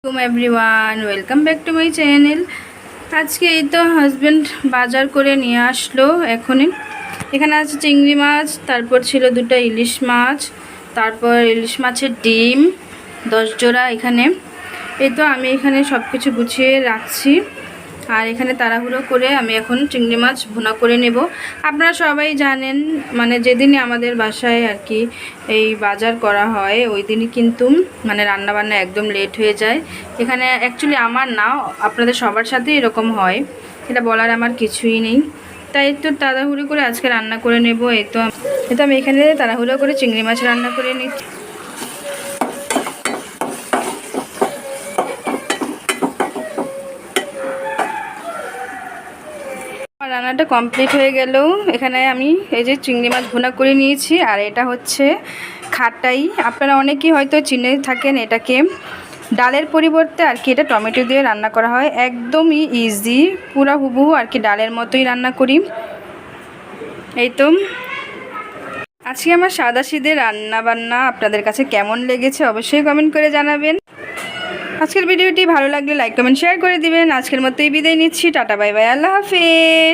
Everyone, welcome back to my channel. আজকে এই তো হাজব্যান্ড বাজার করে নিয়ে আসলো এখনই। এখানে আছে চিংড়ি মাছ, তারপর ছিল দুটো ইলিশ মাছ, তারপর ইলিশ মাছের ডিম 10 জোড়া। এখানে এই তো আমি এখানে সব কিছু গুছিয়ে রাখছি। আর এখানে তাড়াহুড়ো করে আমি এখন চিংড়ি মাছ ভুনা করে নেব। আপনারা সবাই জানেন, মানে যেদিনই আমাদের বাসায় আর কি এই বাজার করা হয় ওই দিনই কিন্তু মানে রান্নাবান্না একদম লেট হয়ে যায়। এখানে অ্যাকচুয়ালি আমার না, আপনাদের সবার সাথে এরকম হয়, এটা বলার আমার কিছুই নেই। তাই একটু তাড়াহুড়ো করে আজকে রান্না করে নেব। এই তো আমি এখানে তাড়াহুড়ো করে চিংড়ি মাছ রান্না করে নিচ্ছি। রান্নাটা কমপ্লিট হয়ে গেল। এখানে আমি এই যে চিংড়ি মাছ ভুনা করে নিয়েছি, আর এটা হচ্ছে খাটাই। আপনারা অনেকেই হয়তো চিনে থাকেন এটাকে। ডালের পরিবর্তে আর কি এটা টমেটো দিয়ে রান্না করা হয়, একদমই ইজি, পুরা হুবহু আর কি ডালের মতোই রান্না করি। এই তো আজকে আমার সাদাসিধে রান্না বান্না আপনাদের কাছে কেমন লেগেছে অবশ্যই কমেন্ট করে জানাবেন। আজকের ভিডিওটি ভালো লাগলে লাইক কমেন্ট শেয়ার করে দিবেন। আজকের মতোই বিদায় নিচ্ছি। টাটা বাই বাই, আল্লাহ হাফেজ।